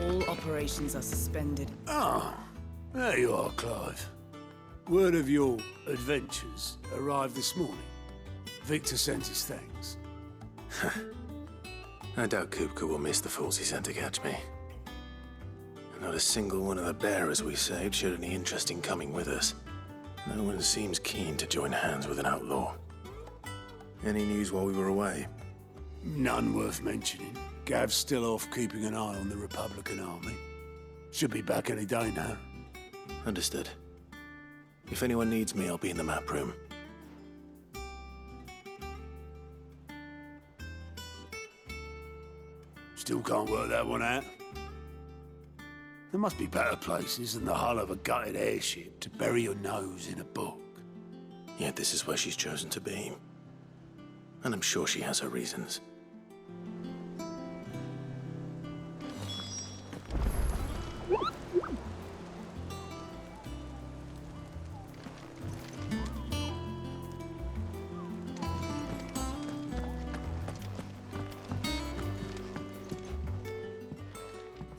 All operations are suspended. Ah, there you are, Clive. Word of your adventures arrived this morning. Victor sent his thanks. I doubt Kupka will miss the fools he sent to catch me. Not a single one of the bearers we saved showed any interest in coming with us. No one seems keen to join hands with an outlaw. Any news while we were away? None worth mentioning. Gav's still off keeping an eye on the Republican army. Should be back any day now. Understood. If anyone needs me, I'll be in the map room. Still can't work that one out. There must be better places than the hull of a gutted airship to bury your nose in a book. Yet this is where she's chosen to be. And I'm sure she has her reasons.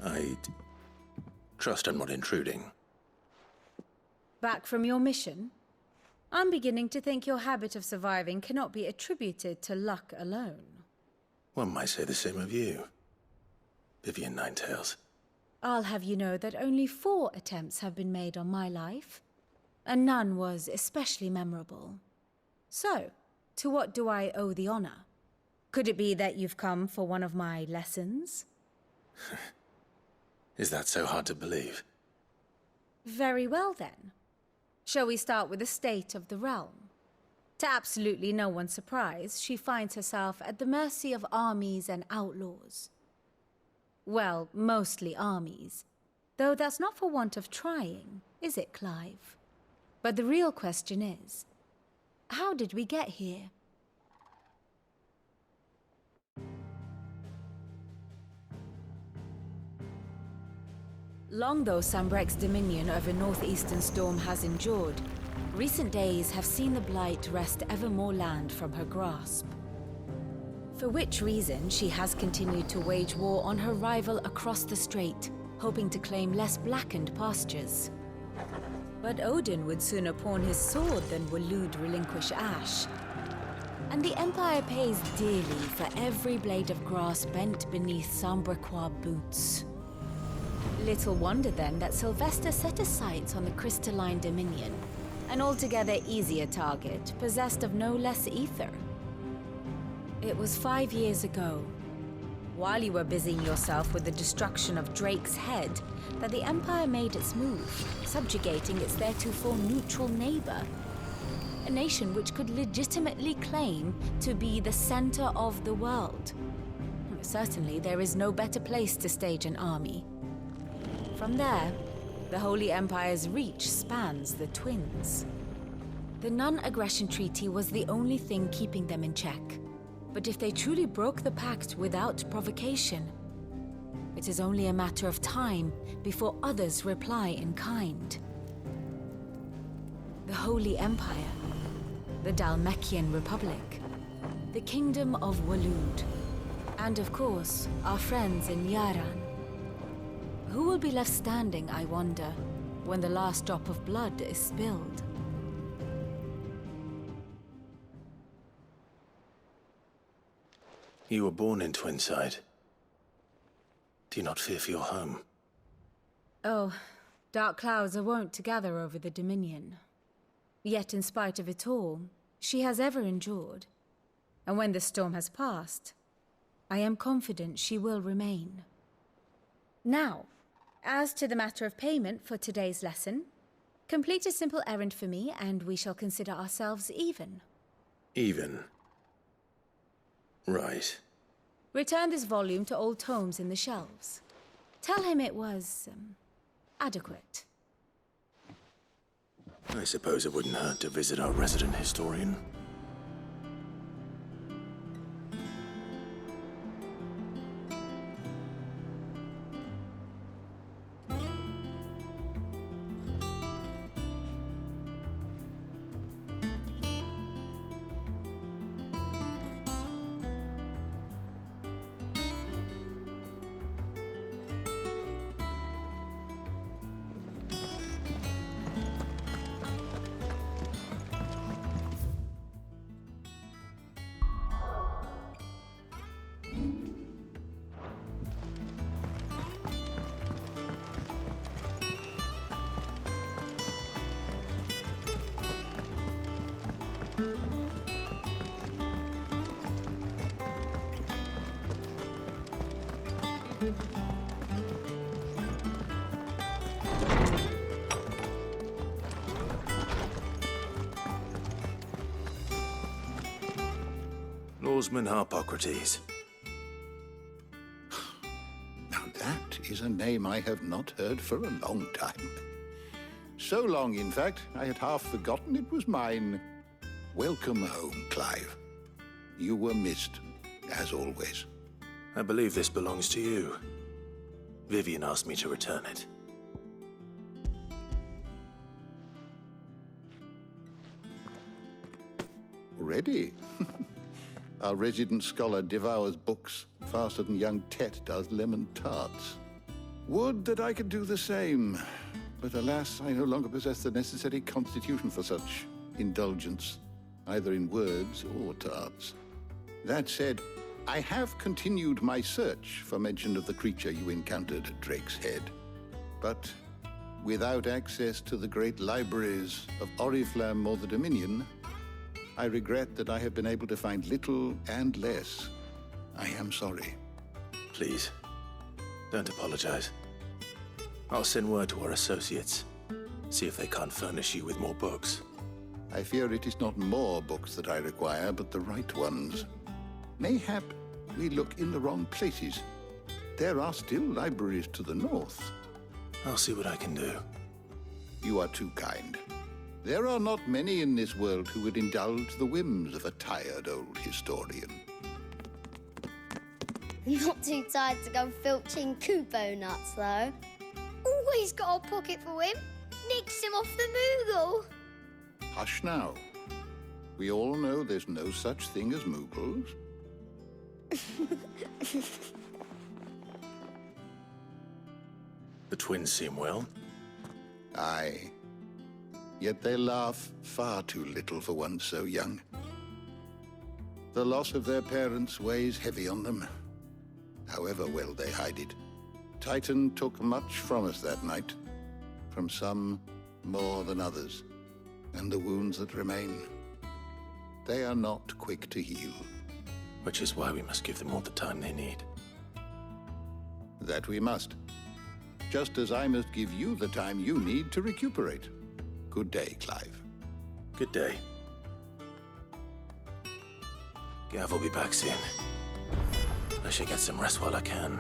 I'd trust I'm not intruding. Back from your mission? I'm beginning to think your habit of surviving cannot be attributed to luck alone. One might say the same of you, Vivian Ninetails. I'll have you know that only 4 attempts have been made on my life, and none was especially memorable. So, to what do I owe the honor? Could it be that you've come for one of my lessons? Is that so hard to believe? Very well then. Shall we start with the state of the realm? To absolutely no one's surprise, she finds herself at the mercy of armies and outlaws. Well, mostly armies. Though that's not for want of trying, is it, Clive? But the real question is, how did we get here? Long though Sambrek's dominion over northeastern Storm has endured, recent days have seen the Blight wrest ever more land from her grasp. For which reason she has continued to wage war on her rival across the strait, hoping to claim less blackened pastures. But Odin would sooner pawn his sword than Waloed relinquish Ash. And the Empire pays dearly for every blade of grass bent beneath Sambrequois boots. Little wonder then that Sylvester set his sights on the crystalline dominion, an altogether easier target, possessed of no less ether. It was 5 years ago, while you were busying yourself with the destruction of Drake's head, that the Empire made its move, subjugating its theretofore neutral neighbor. A nation which could legitimately claim to be the center of the world. Certainly, there is no better place to stage an army. From there, the Holy Empire's reach spans the Twins. The non-aggression treaty was the only thing keeping them in check. But if they truly broke the pact without provocation, it is only a matter of time before others reply in kind. The Holy Empire, the Dhalmekian Republic, the Kingdom of Waloed, and of course, our friends in Yaran. Who will be left standing, I wonder, when the last drop of blood is spilled? You were born in Twinside. Do you not fear for your home? Oh, dark clouds are wont to gather over the Dominion. Yet in spite of it all, she has ever endured. And when the storm has passed, I am confident she will remain. Now, as to the matter of payment for today's lesson, complete a simple errand for me and we shall consider ourselves even. Even? Right. Return this volume to old tomes in the shelves. Tell him it was, adequate. I suppose it wouldn't hurt to visit our resident historian. Lawsman Harpocrates. Now that is a name I have not heard for a long time. So long, in fact, I had half forgotten it was mine. Welcome home, Clive. You were missed, as always. I believe this belongs to you. Vivian asked me to return it. Already? Our resident scholar devours books faster than young Tet does lemon tarts. Would that I could do the same. But alas, I no longer possess the necessary constitution for such indulgence, either in words or tarts. That said, I have continued my search for mention of the creature you encountered at Drake's Head. But without access to the great libraries of Oriflamme or the Dominion, I regret that I have been able to find little and less. I am sorry. Please, don't apologize. I'll send word to our associates. See if they can't furnish you with more books. I fear it is not more books that I require, but the right ones. Mayhap we look in the wrong places. There are still libraries to the north. I'll see what I can do. You are too kind. There are not many in this world who would indulge the whims of a tired old historian. Not too tired to go filching Kupo nuts, though. Always got a pocket for him. Nicks him off the Moogle. Hush now. We all know there's no such thing as Moogles. The twins seem well. Aye. Yet they laugh far too little for one so young. The loss of their parents weighs heavy on them, however well they hide it. Titan took much from us that night, from some more than others, and the wounds that remain, they are not quick to heal. Which is why we must give them all the time they need. That we must. Just as I must give you the time you need to recuperate. Good day, Clive. Good day. Gav will be back soon. I should get some rest while I can.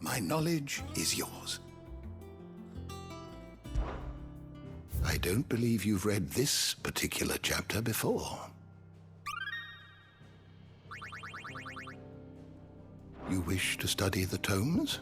My knowledge is yours. I don't believe you've read this particular chapter before. You wish to study the tomes?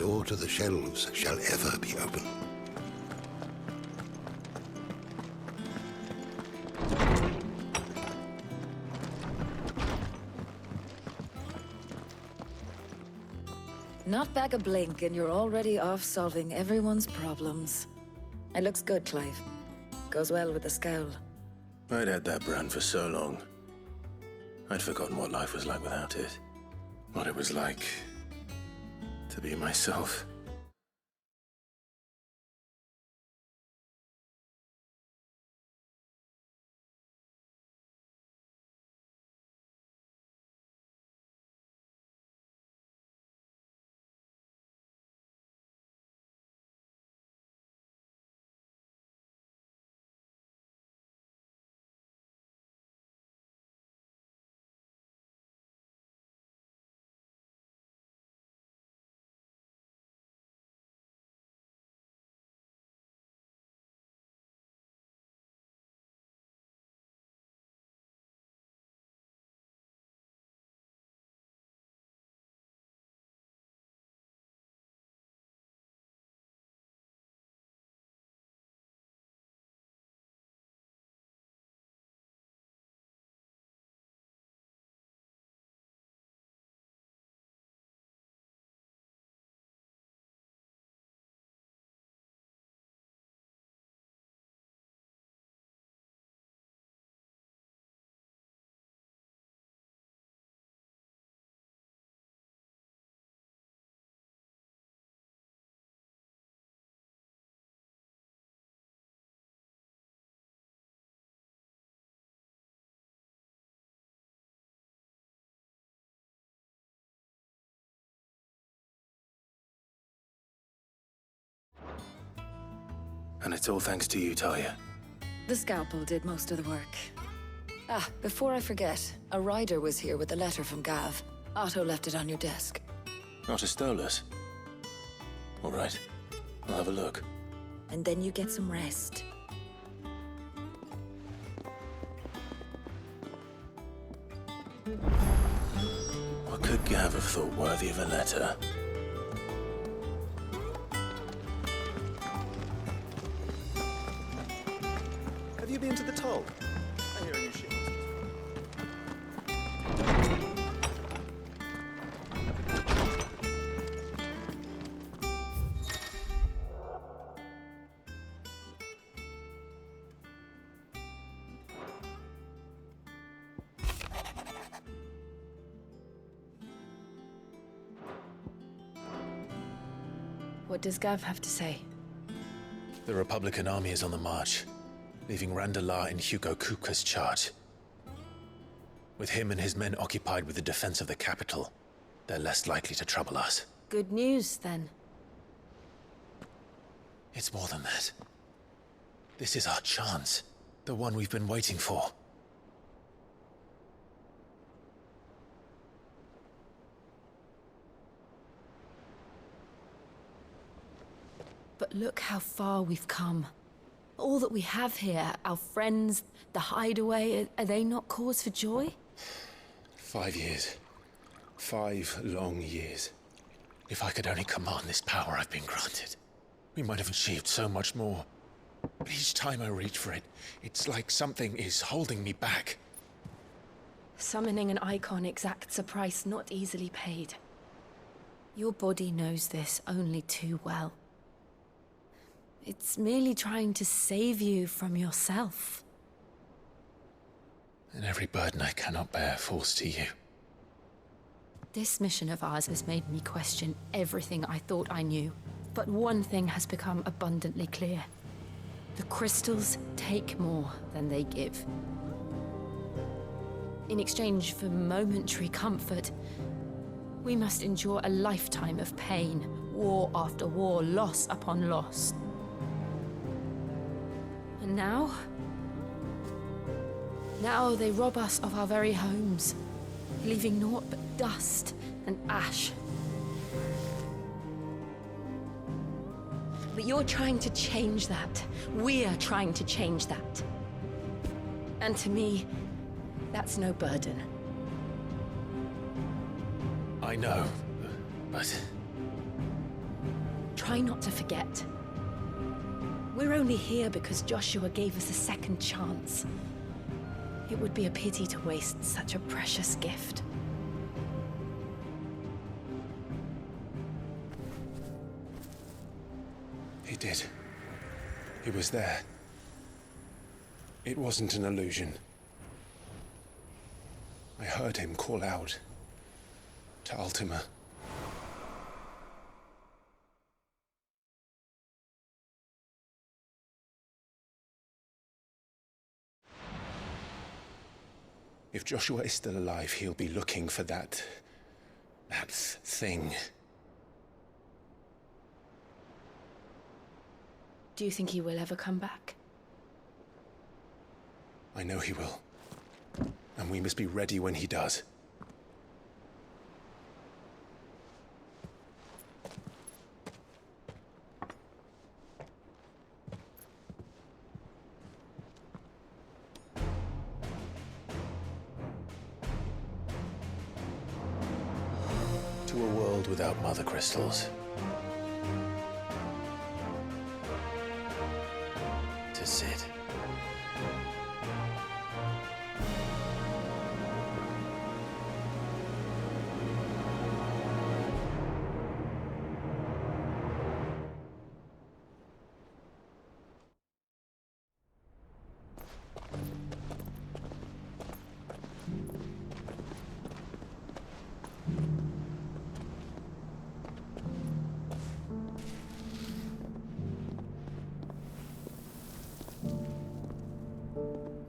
door to the shelves shall ever be open. Not back a blink, and you're already off solving everyone's problems. It looks good, Clive. Goes well with the scowl. I'd had that brand for so long. I'd forgotten what life was like without it. What it was like to be myself. And it's all thanks to you, Talia. The scalpel did most of the work. Ah, before I forget, a rider was here with a letter from Gav. Otto left it on your desk. Not a stolus. All right, I'll have a look. And then you get some rest. What could Gav have thought worthy of a letter? Have you been to the toll? I hear a new ship. What does Gav have to say? The Republican army is on the march, leaving Randalar in Hugo Kuka's charge. With him and his men occupied with the defense of the capital, they're less likely to trouble us. Good news, then. It's more than that. This is our chance, the one we've been waiting for. But look how far we've come. All that we have here, our friends, the hideaway, are they not cause for joy? 5 years. 5 long years. If I could only command this power I've been granted, we might have achieved so much more. But each time I reach for it, it's like something is holding me back. Summoning an icon exacts a price not easily paid. Your body knows this only too well. It's merely trying to save you from yourself. And every burden I cannot bear falls to you. This mission of ours has made me question everything I thought I knew. But one thing has become abundantly clear. The crystals take more than they give. In exchange for momentary comfort, we must endure a lifetime of pain, war after war, loss upon loss. And now they rob us of our very homes, leaving naught but dust and ash. But you're trying to change that. We're trying to change that. And to me, that's no burden. I know, but Try not to forget. We're only here because Joshua gave us a second chance. It would be a pity to waste such a precious gift. He did. He was there. It wasn't an illusion. I heard him call out to Ultima. If Joshua is still alive, he'll be looking for that thing. Do you think he will ever come back? I know he will. And we must be ready when he does. To a world without mother crystals. To Sid.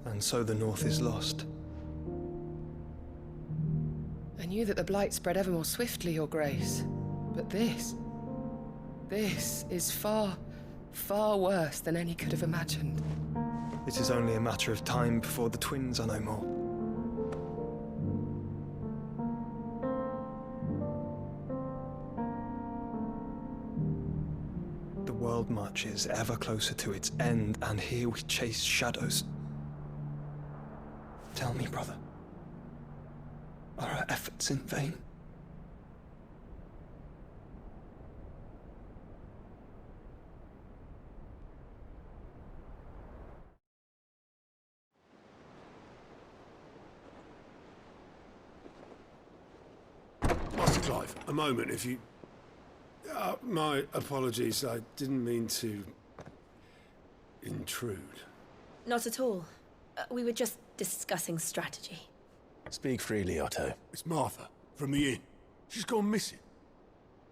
And so the North is lost. I knew that the Blight spread ever more swiftly, Your Grace. But this is far, far worse than any could have imagined. It is only a matter of time before the twins are no more. The world marches ever closer to its end, and here we chase shadows. Tell me, brother, are our efforts in vain? Master Clive, a moment, if you... my apologies, I didn't mean to... intrude. Not at all. We were just discussing strategy. Speak freely, Otto. It's Martha, from the inn. She's gone missing.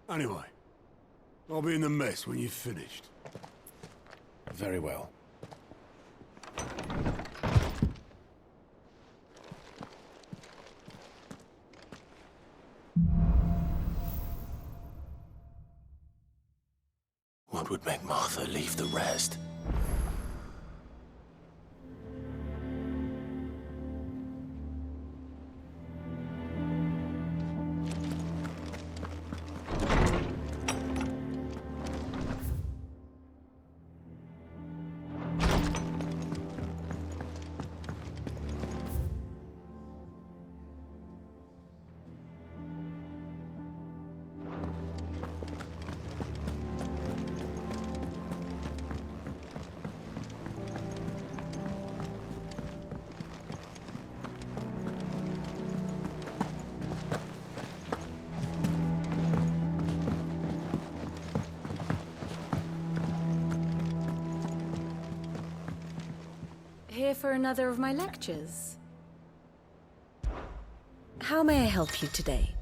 Anyway, I'll be in the mess when you've finished. Very well. What would make Martha leave the rest? Here for another of my lectures. How may I help you today?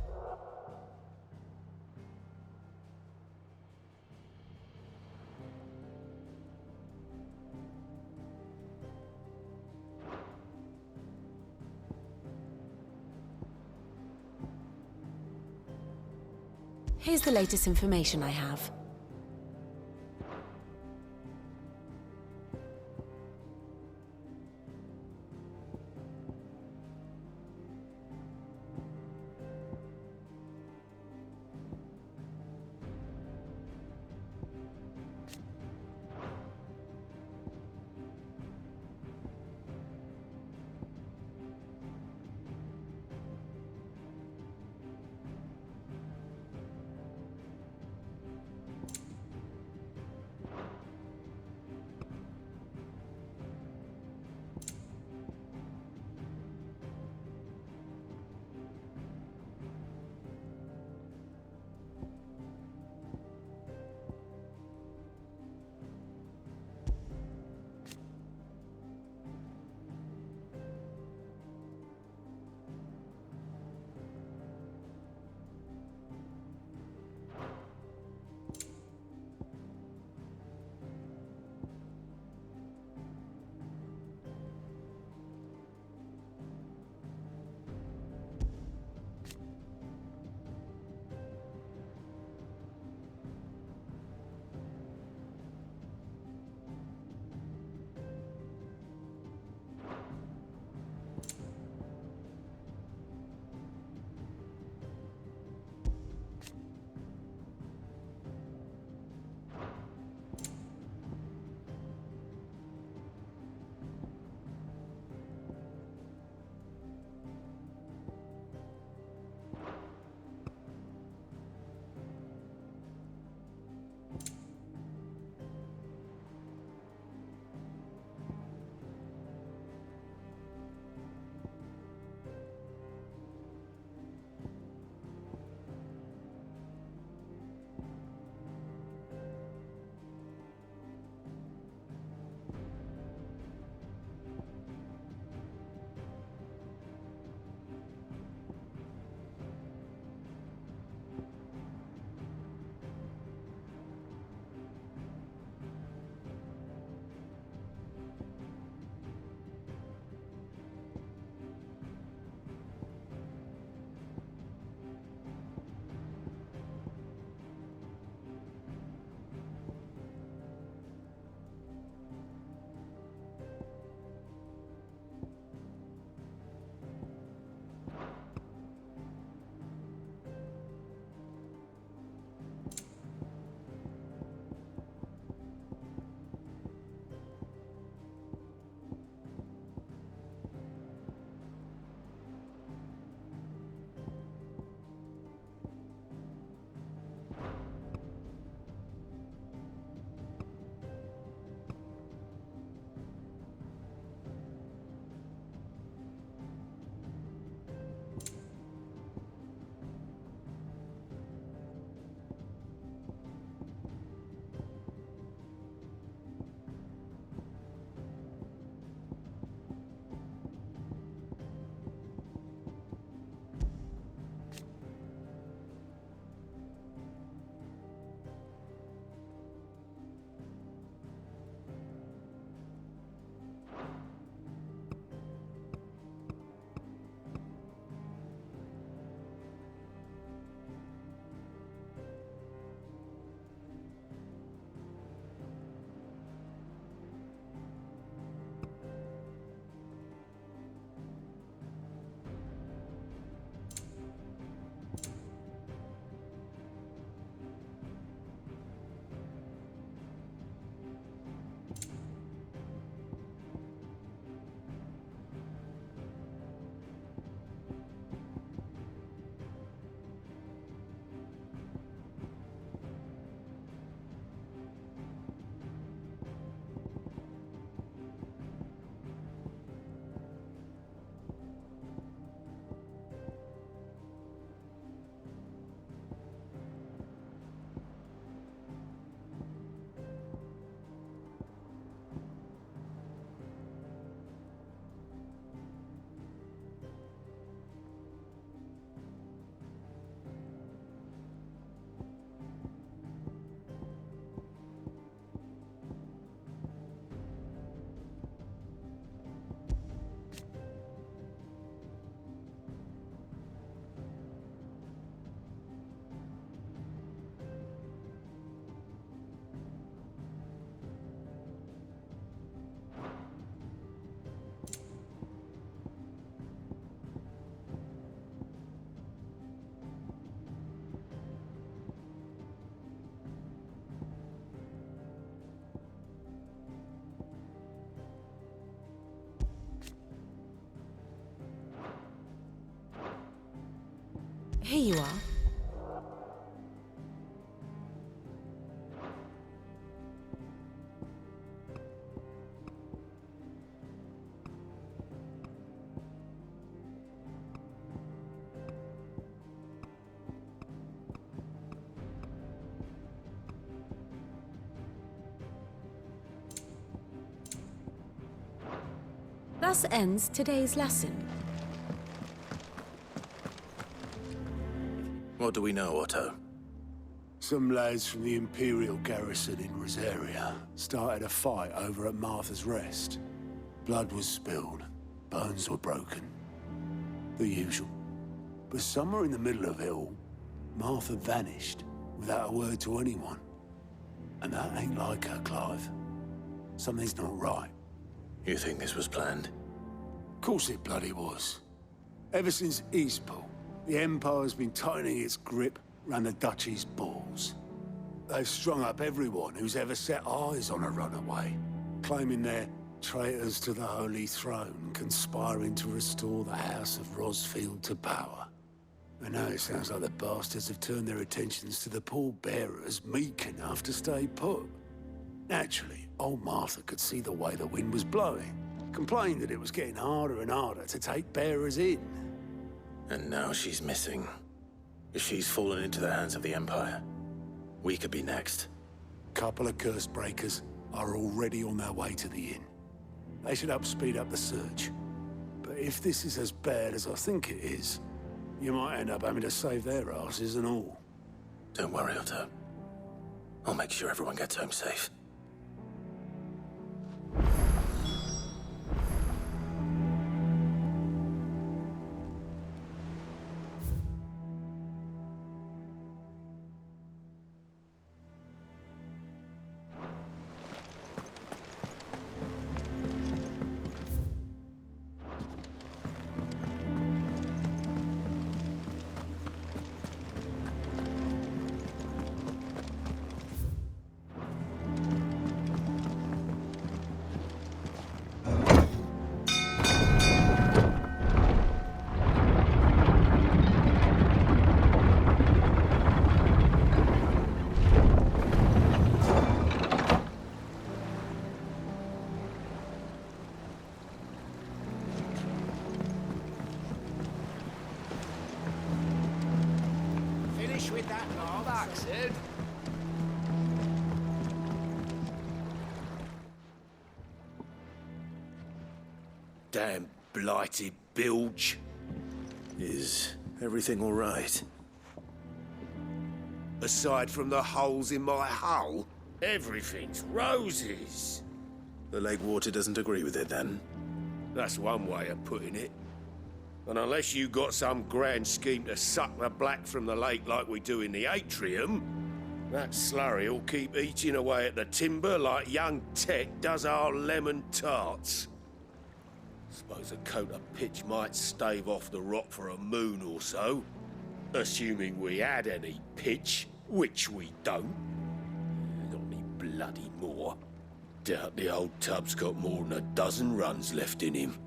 Here's the latest information I have. Here you are. Thus ends today's lesson. What do we know, Otto? Some lads from the Imperial garrison in Rosaria started a fight over at Martha's Rest. Blood was spilled, bones were broken. The usual. But somewhere in the middle of it all, Martha vanished without a word to anyone. And that ain't like her, Clive. Something's not right. You think this was planned? Of course it bloody was. Ever since Eastpool, the Empire's been tightening its grip round the Duchy's balls. They've strung up everyone who's ever set eyes on a runaway, claiming they're traitors to the Holy Throne, conspiring to restore the House of Rosfield to power. And now it sounds like the bastards have turned their attentions to the pallbearers meek enough to stay put. Naturally, old Martha could see the way the wind was blowing, complained that it was getting harder and harder to take bearers in. And now she's missing. If she's fallen into the hands of the Empire, we could be next. Couple of curse breakers are already on their way to the inn. They should help speed up the search. But if this is as bad as I think it is, you might end up having to save their asses and all. Don't worry, Otto. I'll make sure everyone gets home safe. With that long bastard. Damn blighted bilge. Is everything all right? Aside from the holes in my hull, everything's roses. The lake water doesn't agree with it, then? That's one way of putting it. And unless you got some grand scheme to suck the black from the lake like we do in the atrium, that slurry'll keep eating away at the timber like young Tet does our lemon tarts. Suppose a coat of pitch might stave off the rot for a moon or so, assuming we had any pitch, which we don't. Not any bloody more. Doubt the old tub's got more than a dozen runs left in him.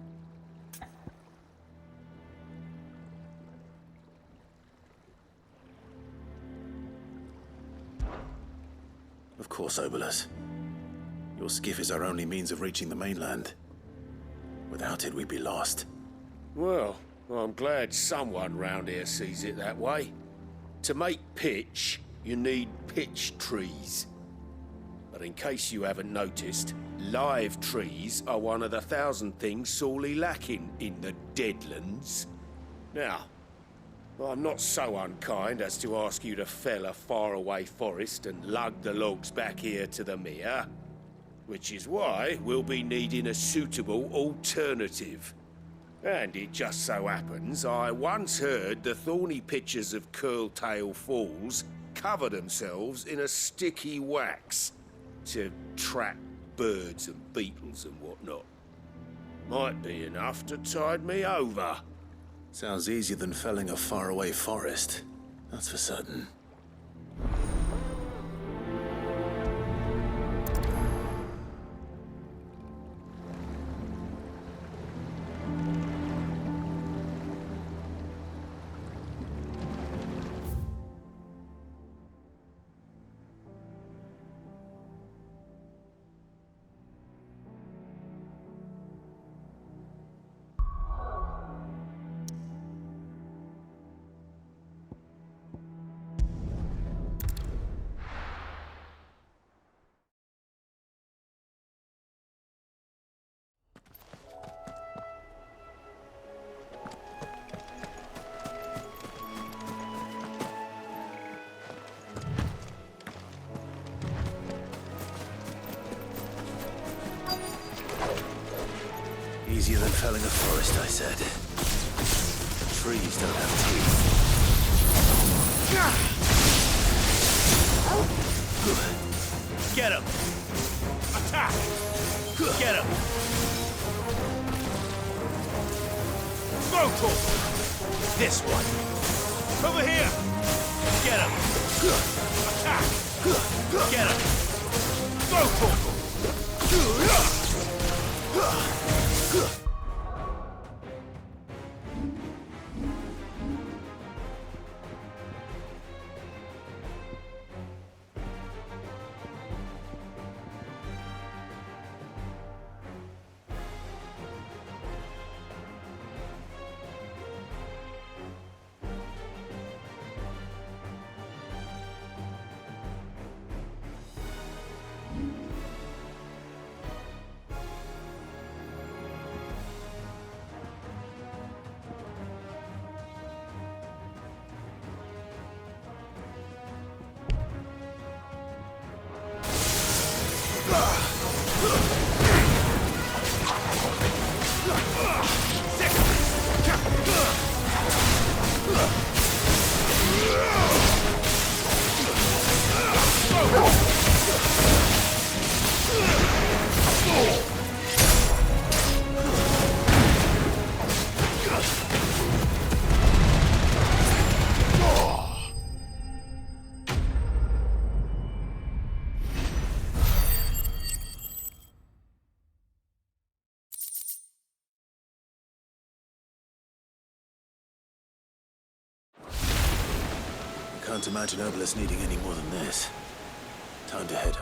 Of course, Obolus. Your skiff is our only means of reaching the mainland. Without it, we'd be lost. Well, I'm glad someone round here sees it that way. To make pitch, you need pitch trees. But in case you haven't noticed, live trees are one of the 1,000 things sorely lacking in the Deadlands. Now, I'm not so unkind as to ask you to fell a faraway forest and lug the logs back here to the mere, which is why we'll be needing a suitable alternative. And it just so happens I once heard the thorny pitchers of Curltail Falls cover themselves in a sticky wax to trap birds and beetles and whatnot. Might be enough to tide me over. Sounds easier than felling a faraway forest. That's for certain. Easier than felling a forest, I said. Trees don't have teeth. Get him! Attack! Get him! Smoke! This one! Over here! Get him! Attack! Get him! Smoke! Can't imagine Obelisk needing any more than this. Time to head.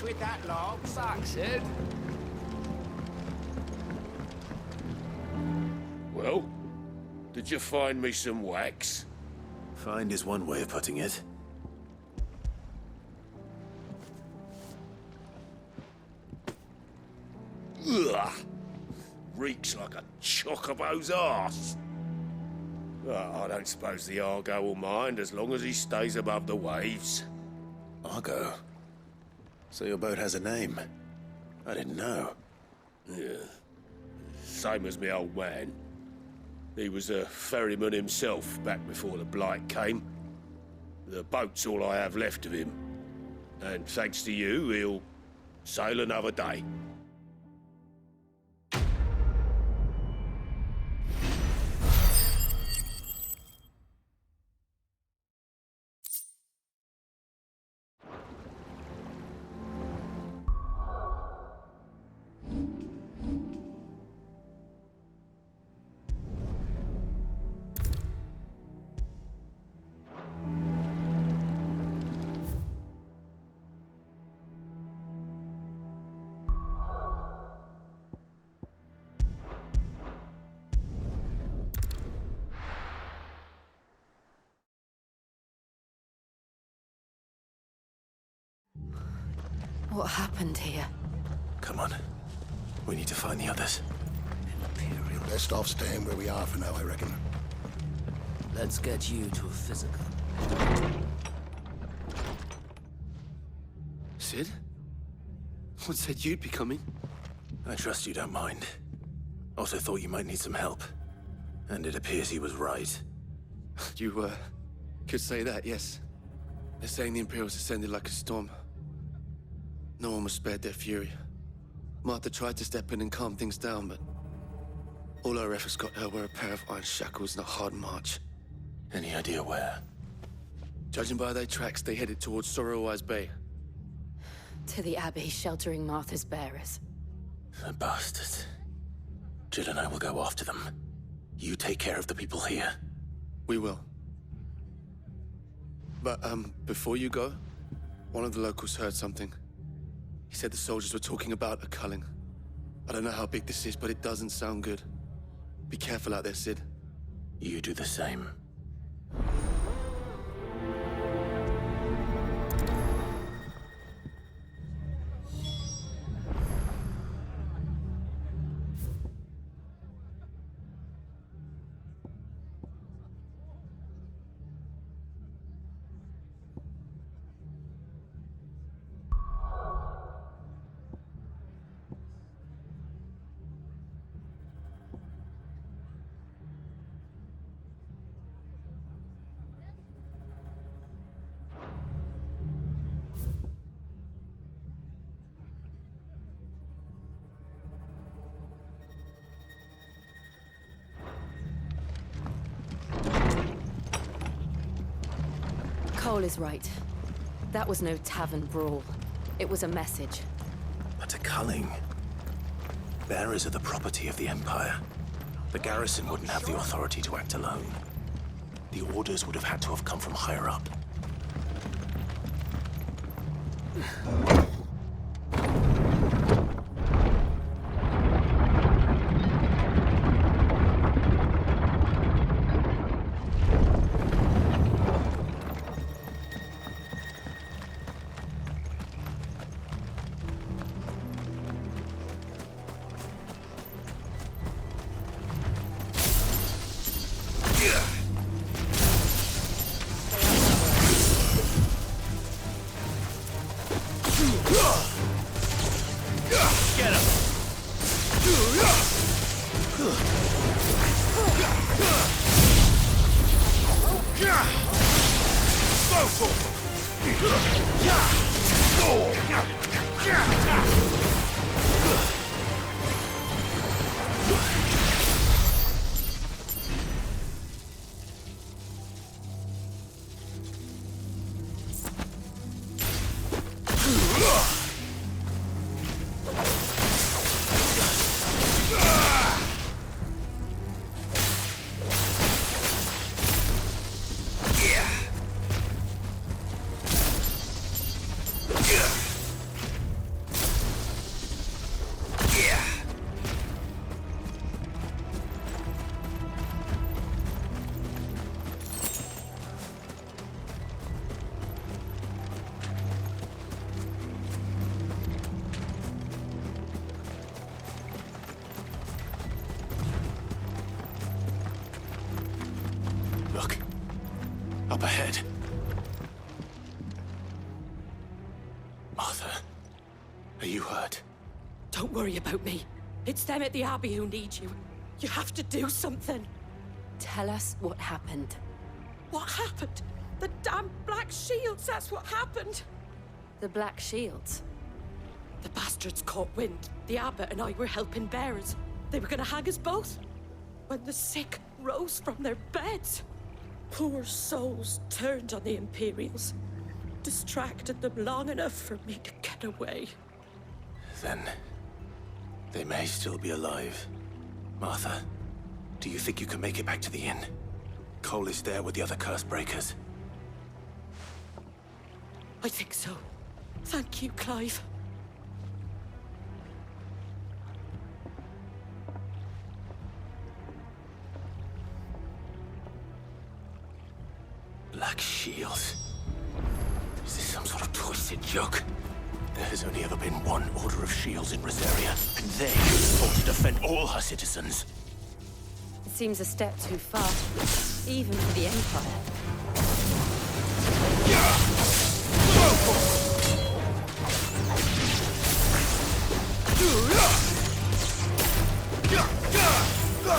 With that log, Saxon. Well, did you find me some wax? Find is one way of putting it. Ugh! Reeks like a chocobo's arse. Oh, I don't suppose the Argo will mind as long as he stays above the waves. Argo? So your boat has a name? I didn't know. Yeah. Same as me old man. He was a ferryman himself back before the Blight came. The boat's all I have left of him. And thanks to you, he'll sail another day. What happened here? Come on. We need to find the others. Imperial. Best off staying where we are for now, I reckon. Let's get you to a physical. Sid? What said you'd be coming? I trust you don't mind. Also thought you might need some help. And it appears he was right. You Could say that, yes. They're saying the Imperials ascended like a storm. No one was spared their fury. Martha tried to step in and calm things down, but all her efforts got her were a pair of iron shackles and a hard march. Any idea where? Judging by their tracks, they headed towards Sorrowwise Bay. To the Abbey sheltering Martha's bearers. The bastards. Jill and I will go after them. You take care of the people here. We will. But, before you go, one of the locals heard something. He said the soldiers were talking about a culling. I don't know how big this is, but it doesn't sound good. Be careful out there, Sid. You do the same. Cole is right. That was no tavern brawl. It was a message. But a culling. Bearers are the property of the Empire. The garrison wouldn't have the authority to act alone. The orders would have had to have come from higher up. Look. Up ahead. Martha, are you hurt? Don't worry about me. It's them at the Abbey who need you. You have to do something. Tell us what happened. What happened? The damn Black Shields, that's what happened. The Black Shields? The bastards caught wind. The abbot and I were helping bearers. They were gonna hang us both. When the sick rose from their beds, poor souls turned on the Imperials. Distracted them long enough for me to get away. Then, they may still be alive. Martha, do you think you can make it back to the inn? Cole is there with the other curse breakers. I think so. Thank you, Clive. Black Shields? Is this some sort of twisted joke? There has only ever been one Order of Shields in Rosaria, and they fought to defend all her citizens. It seems a step too far, even for the Empire.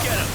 Get him!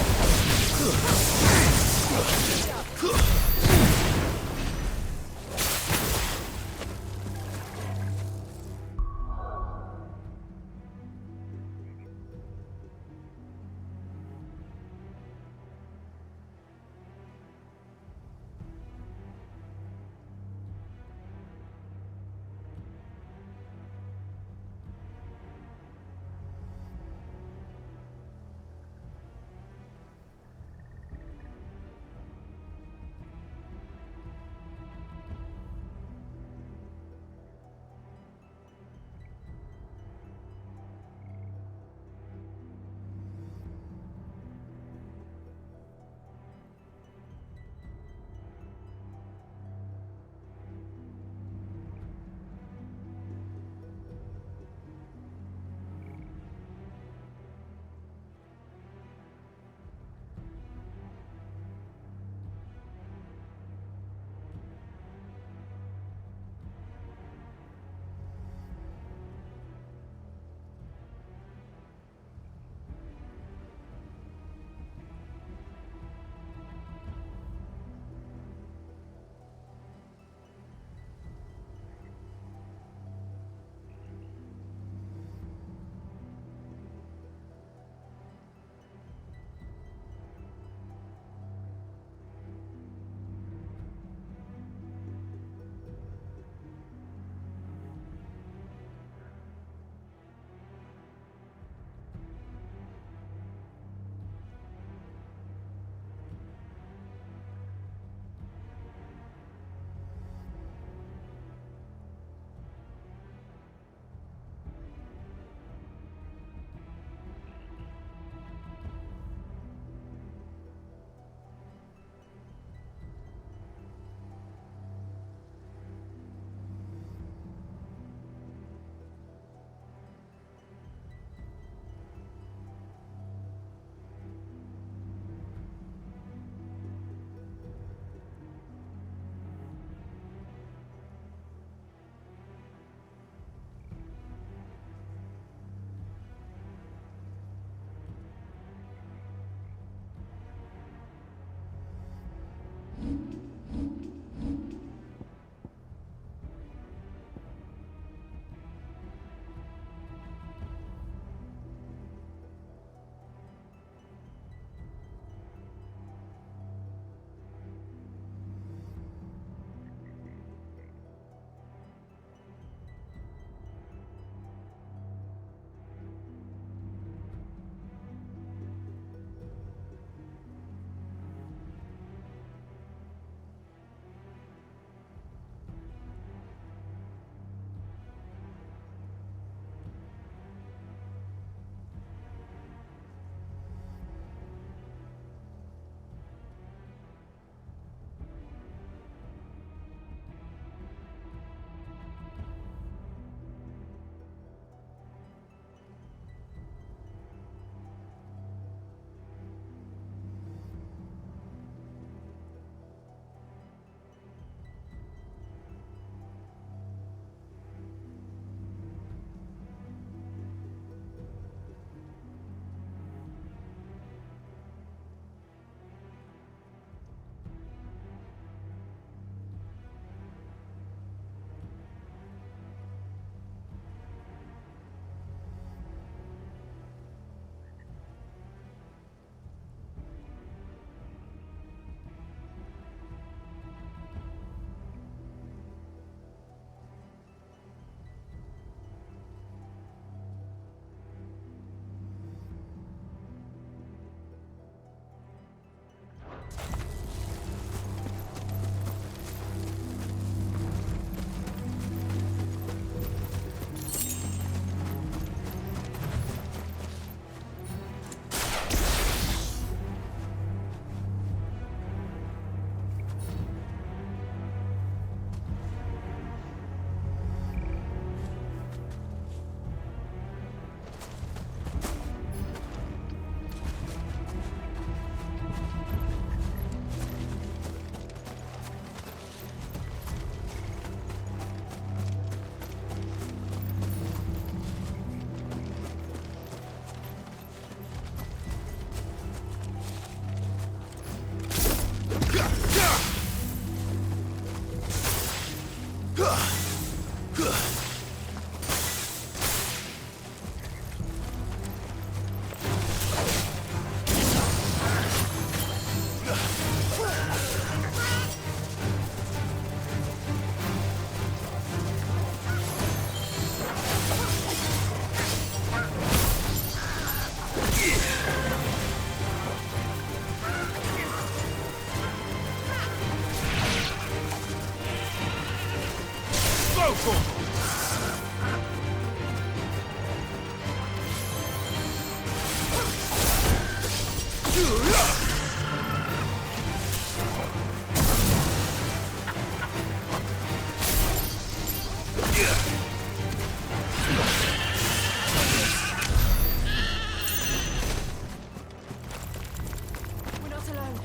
We're not alone.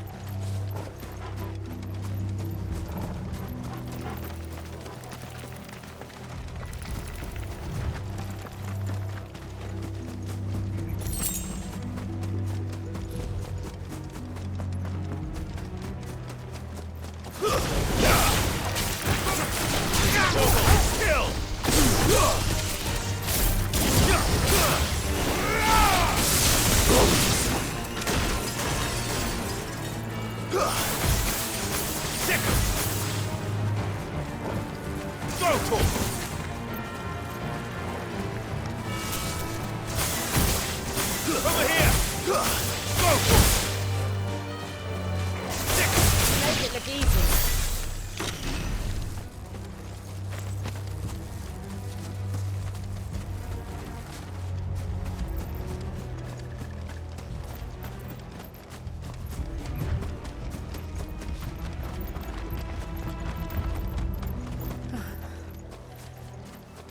Make it look easy.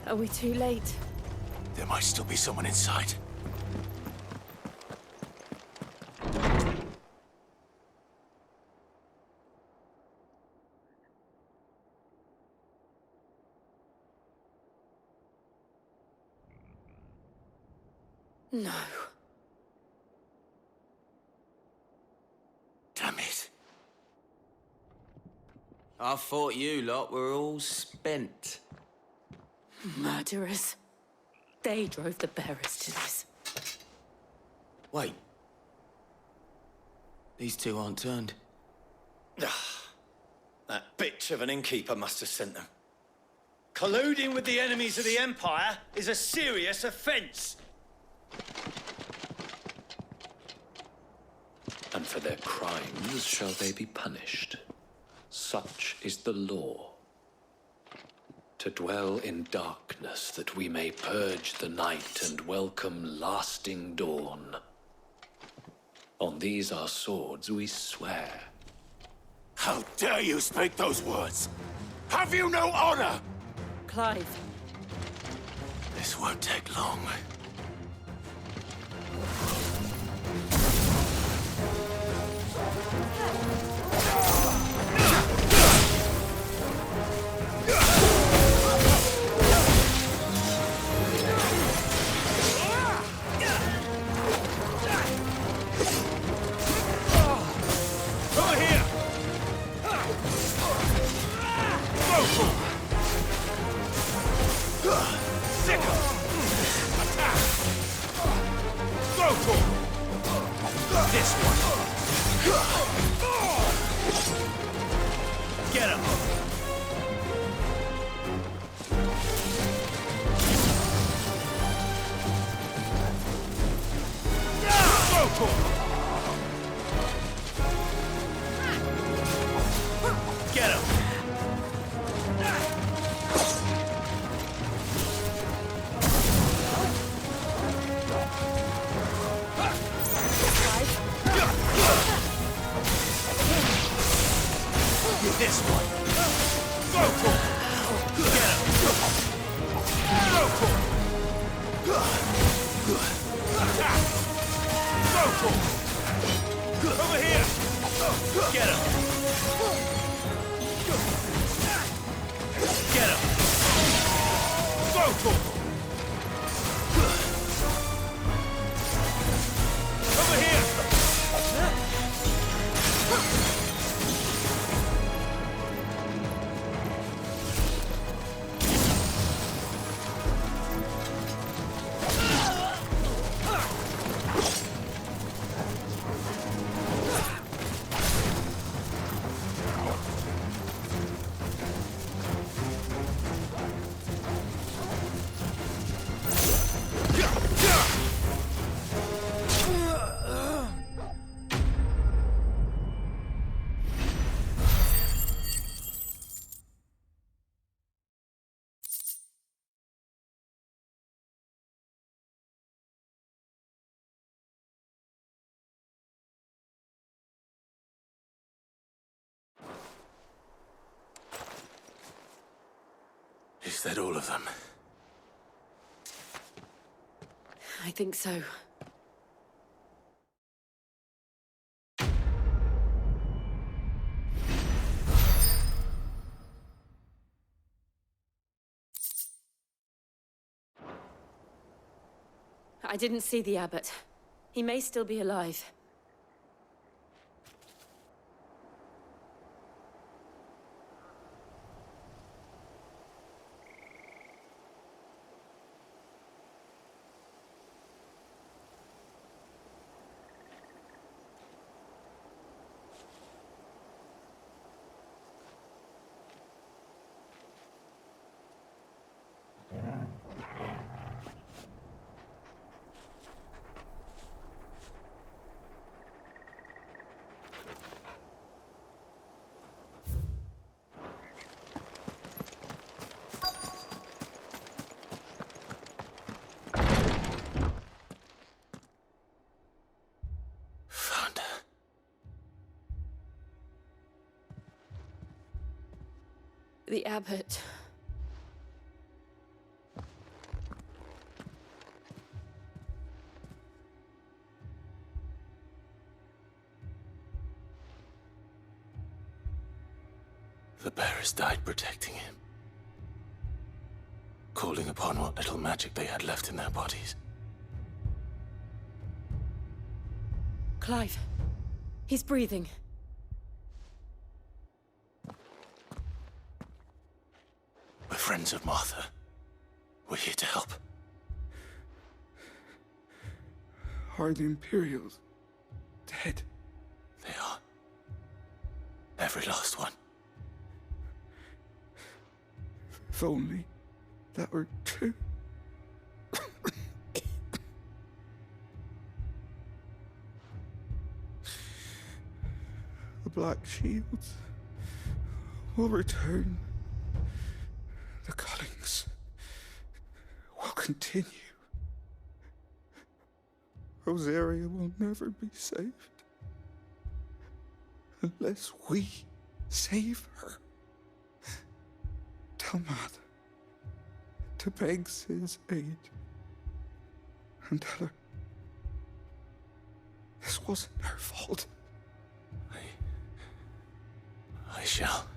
Are we too late? There might still be someone inside. No. Damn it. I thought you lot were all spent. Murderers. They drove the bearers to this. Wait. These two aren't turned. That bitch of an innkeeper must have sent them. Colluding with the enemies of the Empire is a serious offense. And for their crimes shall they be punished. Such is the law. To dwell in darkness that we may purge the night and welcome lasting dawn. On these our swords we swear. How dare you speak those words? Have you no honor? Clive. This won't take long. This one. Get him. Get him. This one. Go for it. Get him. Go for it. Attack. Go for it. Over here. Get him. Get him. Go for it. Over here. Is that all of them? I think so. I didn't see the abbot. He may still be alive. The abbot. The bearers died protecting him. Calling upon what little magic they had left in their bodies. Clive. He's breathing. We're friends of Martha. We're here to help. Are the Imperials dead? They are. Every last one. If only that were true. The Black Shields will return. The cullings will continue. Rosaria will never be saved unless we save her. Tell Martha to beg Sid's aid and tell her this wasn't her fault. I shall.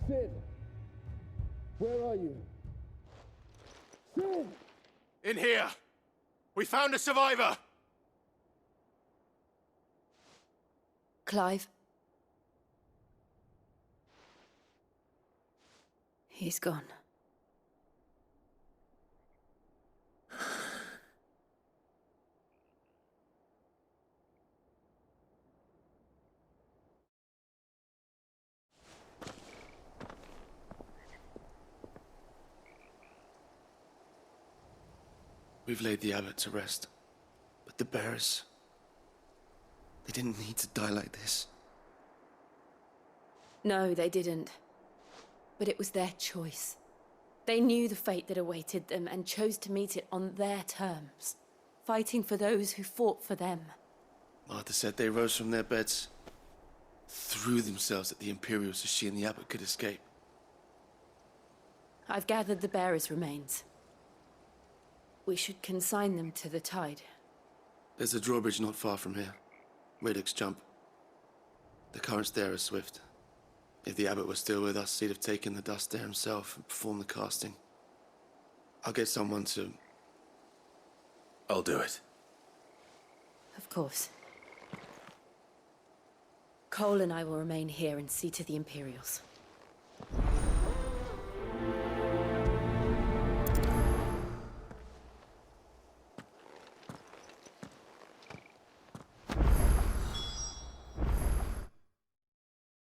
Sid! Where are you? Sid! In here! We found a survivor! Clive. He's gone. We've laid the abbot to rest. But the bearers... they didn't need to die like this. No, they didn't. But it was their choice. They knew the fate that awaited them and chose to meet it on their terms, fighting for those who fought for them. Martha said they rose from their beds, threw themselves at the Imperials so she and the abbot could escape. I've gathered the bearers' remains. We should consign them to the tide. There's a drawbridge not far from here. Radix Jump. The currents there are swift. If the abbot was still with us, he'd have taken the dust there himself and performed the casting. I'll get someone to... I'll do it. Of course. Cole and I will remain here and see to the Imperials.